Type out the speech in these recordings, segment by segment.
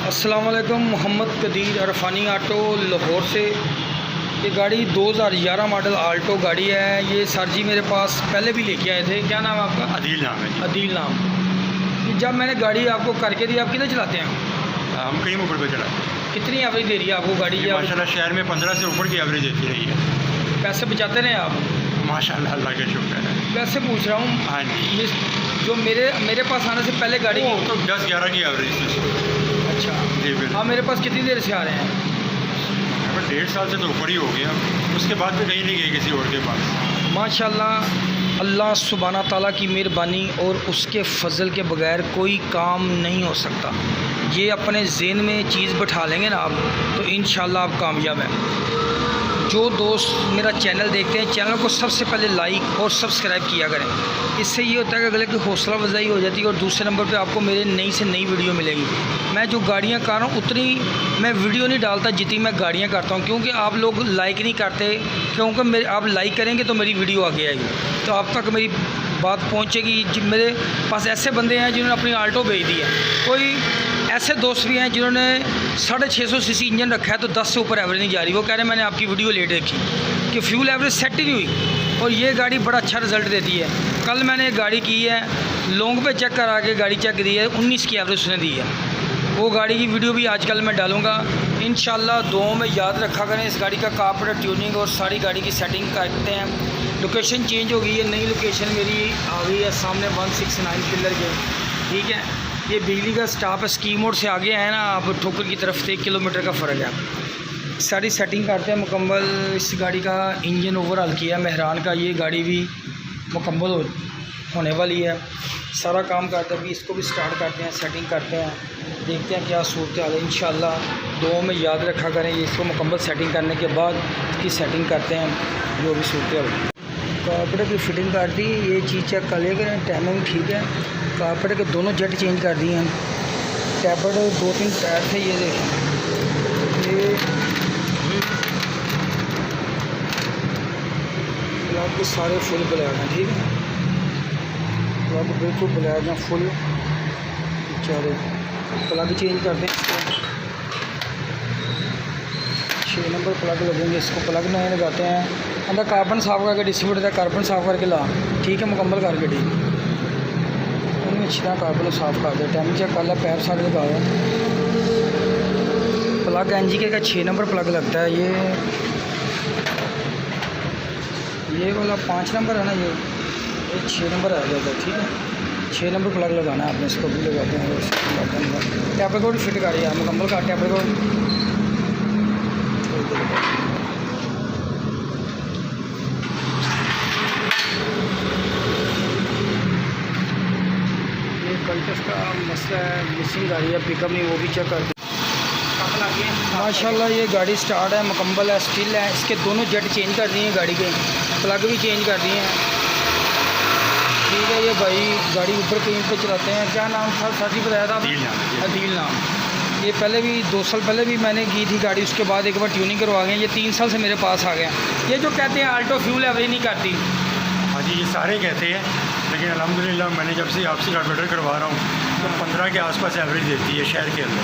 अस्सलाम वालेकुम। मोहम्मद कदीर अरफानी ऑटो लाहौर से। ये गाड़ी 2011 मॉडल आल्टो गाड़ी है। ये सर जी मेरे पास पहले भी लेके आए थे। क्या नाम है आपका? अदील नाम है। अदील नाम। जब मैंने गाड़ी आपको करके दी, आप कितने चलाते हैं? हम कई मोबाइल पर चलाते हैं। कितनी एवरेज दे रही है आपको गाड़ी? ये माशाल्लाह शहर में 15 से ऊपर की एवरेज देती रही है। पैसे बचाते रहे आप? माशाल्लाह, अल्लाह का शुक्र है। वैसे पूछ रहा हूँ। हाँ जी, जो मेरे पास आने से पहले गाड़ी वो तो 10-11 की एवरेज थी। अच्छा जी बिल्कुल। आप मेरे पास कितनी देर से आ रहे हैं? 1.5 साल से तो ऊपर ही हो गया। उसके बाद भी कहीं नहीं गए किसी और के पास। माशाल्लाह अल्लाह सुब्हाना ताला की मेहरबानी और उसके फ़ज़ल के बगैर कोई काम नहीं हो सकता। ये अपने ज़हन में चीज़ बैठा लेंगे ना आप, तो इंशाल्लाह आप कामयाब हैं। जो दोस्त मेरा चैनल देखते हैं, चैनल को सबसे पहले लाइक और सब्सक्राइब किया करें। इससे ये होता है कि अगले की हौसला अफजाई हो जाती है और दूसरे नंबर पे आपको मेरे नई से नई वीडियो मिलेगी। मैं जो गाड़ियाँ कर रहा हूँ उतनी मैं वीडियो नहीं डालता जितनी मैं गाड़ियाँ करता हूँ, क्योंकि आप लोग लाइक नहीं करते। क्योंकि आप लाइक करेंगे तो मेरी वीडियो आगे आएगी, तो आप तक मेरी बात पहुँचेगी। मेरे पास ऐसे बंदे हैं जिन्होंने अपनी आल्टो बेच दी है। कोई ऐसे दोस्त भी हैं जिन्होंने 650 सीसी इंजन रखा है तो 10 से ऊपर एवरेज नहीं जा रही। वो कह रहे हैं मैंने आपकी वीडियो लेट देखी कि फ्यूल एवरेज सेट ही नहीं हुई, और ये गाड़ी बड़ा अच्छा रिज़ल्ट देती है। कल मैंने एक गाड़ी की है, लॉन्ग पे चेक करा के गाड़ी चेक दी है, 19 की एवरेज उसने दी है। वो गाड़ी की वीडियो भी आजकल मैं डालूँगा इंशाल्लाह। दुआओं में याद रखा करें। इस गाड़ी का कारपेट ट्यूनिंग और सारी गाड़ी की सेटिंग करते हैं। लोकेशन चेंज हो गई है, नई लोकेशन मेरी आ गई है सामने 169 पिलर के। ठीक है, ये बिजली का स्टॉप है। स्कीम मोड से आगे है ना आप, ठोकर की तरफ से 1 किलोमीटर का फ़र्क है। सारी सेटिंग करते हैं मुकम्मल। इस गाड़ी का इंजन ओवरऑल किया मेहरान का। ये गाड़ी भी मुकम्मल होने वाली है। सारा काम करते हैं। अभी इसको भी स्टार्ट करते हैं, सेटिंग करते हैं, देखते हैं क्या सूरत हाल है। इंशाल्लाह दुआओं में याद रखा करें। इसको मुकम्मल सेटिंग करने के बाद इसकी सेटिंग करते हैं जो भी सूरत हाल। कारपेट की फिटिंग कर दी, ये चीज़ चेक कर लिया करें, टाइमिंग ठीक है। कारपेट के दोनों जेट चेंज कर दिए हैं। टैबलेट 2-3 टायर थे, ये देखें। ये प्लग सारे फुल ब्लैक हैं। ठीक है, प्लग बिल्कुल ब्लैक हैं, फुल। चलो प्लग चेंज कर दें। 6 नंबर प्लग लगेंगे। इसको प्लग नए लगाते हैं। अंदर कार्बन साफ़ करके डिस्ट्रीब्यूटर का कार्बन साफ़ करके ला। ठीक है, मुकम्मल करके ठीक उन्हें अच्छी तरह कार्बन साफ़ कर दे। टाइम चेक कर ला, पैप सारे लगा दो। प्लग एनजीके का 6 नंबर प्लग लगता है। ये वाला 5 नंबर है ना, ये 6 नंबर आ जाता है। ठीक है, 6 नंबर प्लग लगाना है आपने। इसको भी लगाते हैं। टैपर को भी फिट कर दिया मुकम्मल का। टैपर को कंटेस्ट का मसला है, मिसिंग गाड़ी है, पिकअप नहीं, वो भी चेक कर दिए। माशाल्लाह ये गाड़ी स्टार्ट है, मुकम्मल है, स्टिल है। इसके दोनों जेट चेंज कर दिए हैं, गाड़ी के प्लग भी चेंज कर दिए हैं। ठीक है, ये भाई गाड़ी ऊपर कहीं पे चलाते हैं। क्या नाम था सर जी बताया था? अदील नाम। ये पहले भी 2 साल पहले भी मैंने की थी गाड़ी, उसके बाद एक बार ट्यूनिंग करवा गए। ये 3 साल से मेरे पास आ गया। ये जो कहते हैं आल्टो फ्यूल एवरेज नहीं करती। हाँ जी, ये सारे कहते हैं, लेकिन अल्हम्दुलिल्लाह मैंने जब से आपसे कार्बोरेटर करवा रहा हूँ तो 15 के आसपास एवरेज देती है शहर के अंदर।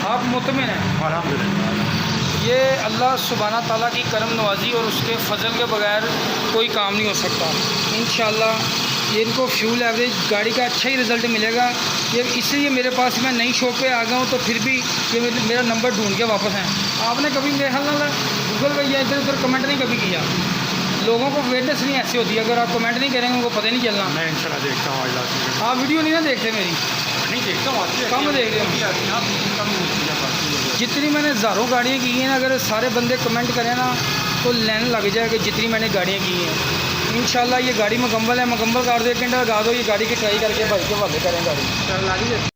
आप मुतमिन हैं? अल्हम्दुलिल्लाह। ये अल्लाह सुब्हाना ताला की करम नवाजी और उसके फ़ज़ल के बगैर कोई काम नहीं हो सकता। इंशाल्लाह ये इनको फ्यूल एवरेज गाड़ी का अच्छा ही रिज़ल्ट मिलेगा। ये इसलिए मेरे पास मैं नई शॉप पे आ गया हूँ, तो फिर भी ये मेरा नंबर ढूंढ के वापस हैं। आपने कभी मेरे ख्याल गूगल पर या इधर उधर कमेंट नहीं कभी किया? लोगों को अवेयरनेस नहीं ऐसी होती है। अगर आप कमेंट नहीं करेंगे उनको पता ही नहीं चलना। मैं इंशाल्लाह देखता हूँ। आज आप वीडियो नहीं ना देखते मेरी? नहीं देखता हूँ, कम देख रहे हो। जितनी मैंने हज़ारों गाड़ियाँ की हैं, अगर सारे बंदे कमेंट करें ना तो लाइन लग जाएगा जितनी मैंने गाड़ियाँ की हैं। इंशाल्लाह ये गाड़ी मुकम्मल है, मुकम्मल कर दो। 1 घंटा लगा दो, ये गाड़ी की ट्राई करके भाई के हवाले करें गाड़ी।